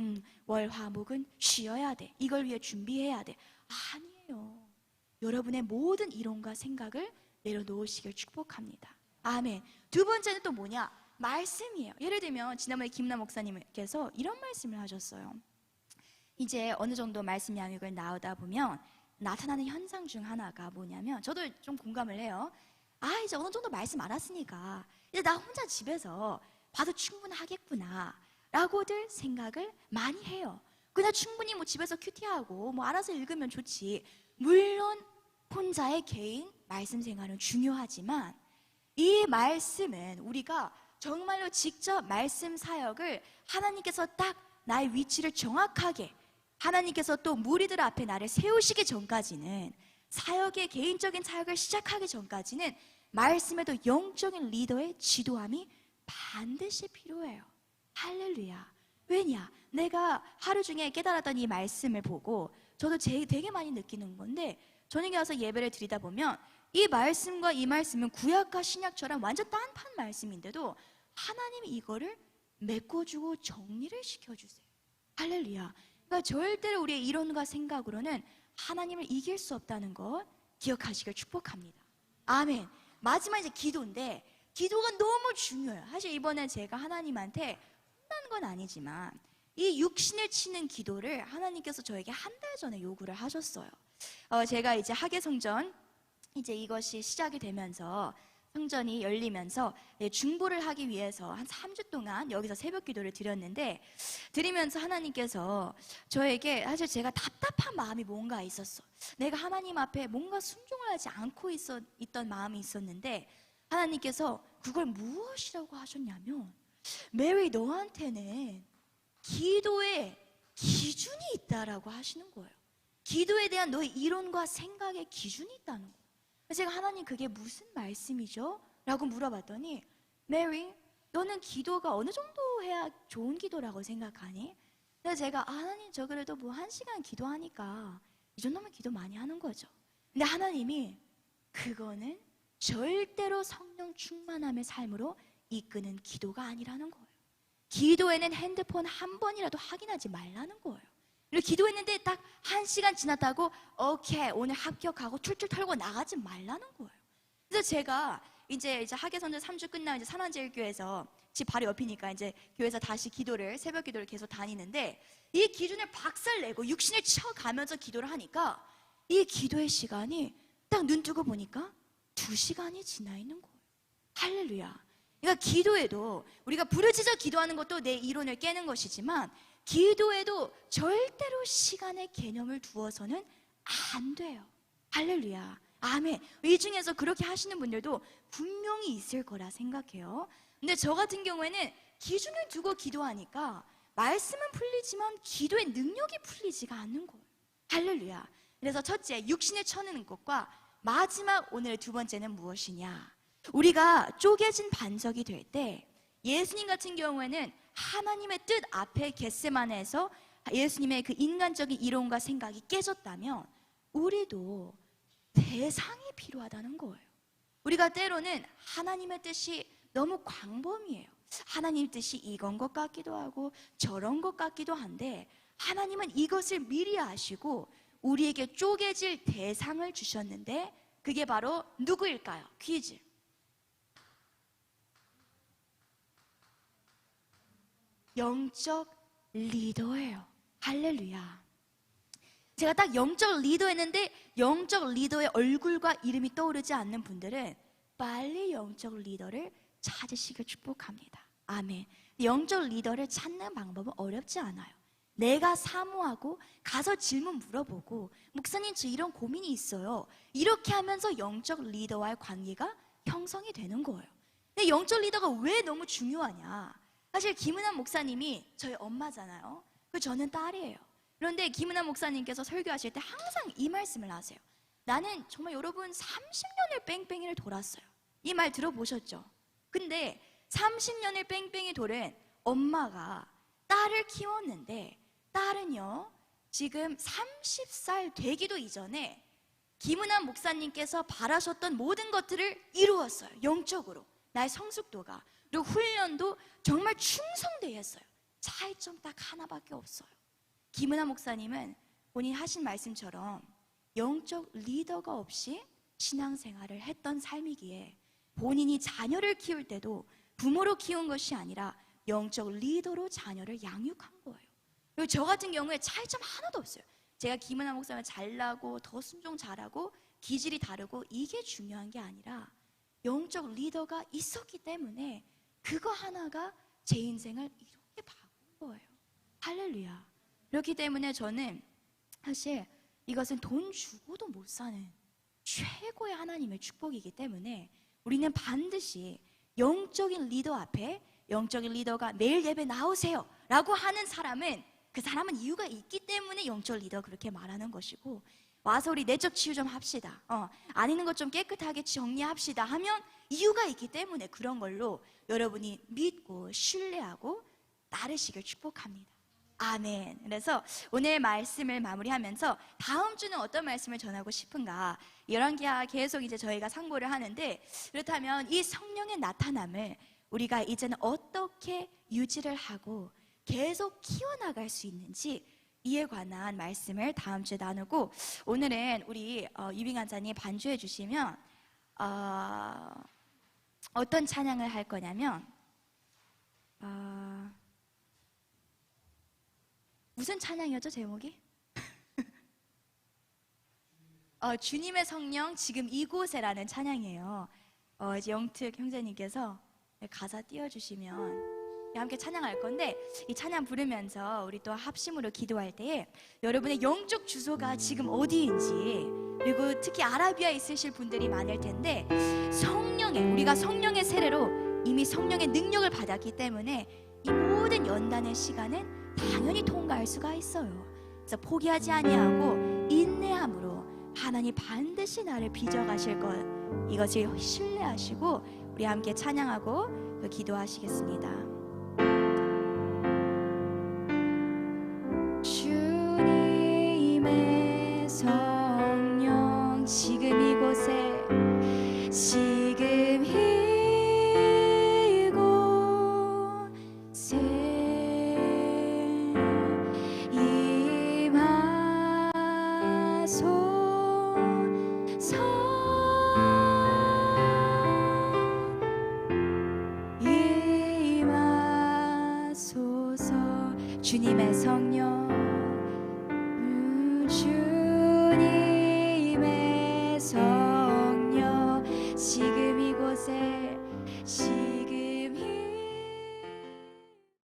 월, 화, 목은 쉬어야 돼. 이걸 위해 준비해야 돼. 아니에요. 여러분의 모든 이론과 생각을 내려놓으시길 축복합니다. 아멘. 두 번째는 또 뭐냐? 말씀이에요. 예를 들면 지난번에 김남 목사님께서 이런 말씀을 하셨어요. 이제 어느 정도 말씀 양육을 나오다 보면 나타나는 현상 중 하나가 뭐냐면, 저도 좀 공감을 해요. 이제 어느 정도 말씀 알았으니까 이제 나 혼자 집에서 봐도 충분하겠구나 라고들 생각을 많이 해요. 그냥 충분히 뭐 집에서 큐티하고 뭐 알아서 읽으면 좋지. 물론 혼자의 개인 말씀 생활은 중요하지만 이 말씀은 우리가 정말로 직접 말씀 사역을 하나님께서 딱 나의 위치를 정확하게, 하나님께서 또 무리들 앞에 나를 세우시기 전까지는, 사역의 개인적인 사역을 시작하기 전까지는 말씀에도 영적인 리더의 지도함이 반드시 필요해요. 할렐루야. 왜냐? 내가 하루 중에 깨달았던 이 말씀을 보고 저도 되게 많이 느끼는 건데, 저녁에 와서 예배를 드리다 보면 이 말씀과 이 말씀은 구약과 신약처럼 완전 딴판 말씀인데도 하나님이 이거를 메꿔주고 정리를 시켜주세요. 할렐루야. 그러니까 절대로 우리의 이론과 생각으로는 하나님을 이길 수 없다는 것 기억하시길 축복합니다. 아멘. 마지막 이제 기도인데, 기도가 너무 중요해요. 사실 이번에 제가 하나님한테 혼난 건 아니지만 이 육신을 치는 기도를 하나님께서 저에게 한 달 전에 요구를 하셨어요. 제가 이제 하계 성전, 이제 이것이 시작이 되면서 성전이 열리면서 중보를 하기 위해서 한 3주 동안 여기서 새벽 기도를 드렸는데, 드리면서 하나님께서 저에게, 사실 제가 답답한 마음이 뭔가 있었어. 내가 하나님 앞에 뭔가 순종을 하지 않고 있던 마음이 있었는데, 하나님께서 그걸 무엇이라고 하셨냐면, 메리 너한테는 기도의 기준이 있다라고 하시는 거예요. 기도에 대한 너의 이론과 생각의 기준이 있다는 거예요. 그래서 제가 하나님 그게 무슨 말씀이죠? 라고 물어봤더니, 메리 너는 기도가 어느 정도 해야 좋은 기도라고 생각하니? 그래서 제가 하나님 저 그래도 뭐 1시간 기도하니까 이 정도면 기도 많이 하는 거죠. 근데 하나님이 그거는 절대로 성령 충만함의 삶으로 이끄는 기도가 아니라는 거예요. 기도에는 핸드폰 한 번이라도 확인하지 말라는 거예요. 그리고 기도했는데 딱 1시간 지났다고 오케이 오늘 합격하고 툴툴 털고 나가지 말라는 거예요. 그래서 제가 이제 하계선전 3주 끝나고 이제 산안제일교회에서 집 바로 옆이니까 이제 교회에서 다시 새벽 기도를 계속 다니는데, 이 기준을 박살내고 육신을 쳐가면서 기도를 하니까 이 기도의 시간이 딱 눈 뜨고 보니까 2시간이 지나 있는 거예요. 할렐루야. 그러니까 기도에도 우리가 부르짖어 기도하는 것도 내 이론을 깨는 것이지만, 기도에도 절대로 시간의 개념을 두어서는 안 돼요. 할렐루야. 아멘. 이 중에서 그렇게 하시는 분들도 분명히 있을 거라 생각해요. 근데 저 같은 경우에는 기준을 두고 기도하니까 말씀은 풀리지만 기도의 능력이 풀리지가 않는 거예요. 할렐루야. 그래서 첫째, 육신을 쳐내는 것과 마지막 오늘의 두 번째는 무엇이냐? 우리가 쪼개진 반석이 될 때, 예수님 같은 경우에는 하나님의 뜻 앞에 겟세마네에서 예수님의 그 인간적인 이론과 생각이 깨졌다면 우리도 대상이 필요하다는 거예요. 우리가 때로는 하나님의 뜻이 너무 광범위해요. 하나님 뜻이 이건 것 같기도 하고 저런 것 같기도 한데, 하나님은 이것을 미리 아시고 우리에게 쪼개질 대상을 주셨는데, 그게 바로 누구일까요? 퀴즈. 영적 리더예요. 할렐루야. 제가 딱 영적 리더 했는데 영적 리더의 얼굴과 이름이 떠오르지 않는 분들은 빨리 영적 리더를 찾으시길 축복합니다. 아멘. 영적 리더를 찾는 방법은 어렵지 않아요. 내가 사모하고 가서 질문 물어보고, 목사님 저 이런 고민이 있어요. 이렇게 하면서 영적 리더와의 관계가 형성이 되는 거예요. 근데 영적 리더가 왜 너무 중요하냐? 사실 김은환 목사님이 저희 엄마잖아요. 그 저는 딸이에요. 그런데 김은환 목사님께서 설교하실 때 항상 이 말씀을 하세요. 나는 정말 여러분 30년을 뺑뺑이를 돌았어요. 이 말 들어보셨죠? 근데 30년을 뺑뺑이 돌은 엄마가 딸을 키웠는데, 딸은요 지금 30살 되기도 이전에 김은환 목사님께서 바라셨던 모든 것들을 이루었어요. 영적으로 나의 성숙도가, 그리고 훈련도 정말 충성되어 했어요. 차이점 딱 하나밖에 없어요. 김은환 목사님은 본인이 하신 말씀처럼 영적 리더가 없이 신앙생활을 했던 삶이기에 본인이 자녀를 키울 때도 부모로 키운 것이 아니라 영적 리더로 자녀를 양육한 거예요. 그리고 저 같은 경우에 차이점 하나도 없어요. 제가 김은환 목사님을 잘나고 더 순종 잘하고 기질이 다르고 이게 중요한 게 아니라 영적 리더가 있었기 때문에 그거 하나가 제 인생을 이렇게 바꾼 거예요. 할렐루야. 그렇기 때문에 저는 사실 이것은 돈 주고도 못 사는 최고의 하나님의 축복이기 때문에 우리는 반드시 영적인 리더 앞에, 영적인 리더가 매일 예배 나오세요 라고 하는 사람은 그 사람은 이유가 있기 때문에 영적 리더 그렇게 말하는 것이고, 와서 우리 내적 치유 좀 합시다, 안 있는 것 좀 깨끗하게 정리합시다 하면 이유가 있기 때문에 그런 걸로 여러분이 믿고 신뢰하고 따르시길 축복합니다. 아멘. 그래서 오늘 말씀을 마무리하면서 다음 주는 어떤 말씀을 전하고 싶은가, 열왕기하 계속 이제 저희가 상고를 하는데, 그렇다면 이 성령의 나타남을 우리가 이제는 어떻게 유지를 하고 계속 키워나갈 수 있는지 이에 관한 말씀을 다음 주에 나누고, 오늘은 우리 유빙한자님 반주해 주시면 어떤 찬양을 할 거냐면 무슨 찬양이었죠, 제목이? 주님의 성령 지금 이곳에라는 찬양이에요. 이제 영특 형제님께서 가사 띄워주시면 함께 찬양할 건데, 이 찬양 부르면서 우리 또 합심으로 기도할 때에 여러분의 영적 주소가 지금 어디인지, 그리고 특히 아라비아에 있으실 분들이 많을 텐데 우리가 성령의 세례로 이미 성령의 능력을 받았기 때문에 이 모든 연단의 시간은 당연히 통과할 수가 있어요. 그래서 포기하지 아니하고 인내함으로 하나님 반드시 나를 빚어가실 것, 이것을 신뢰하시고 우리 함께 찬양하고 기도하시겠습니다. 주님의 성령 지금 이곳에, 지금 이곳에 임하소서. 주님의 성령, 주님의 성령 지금 이곳에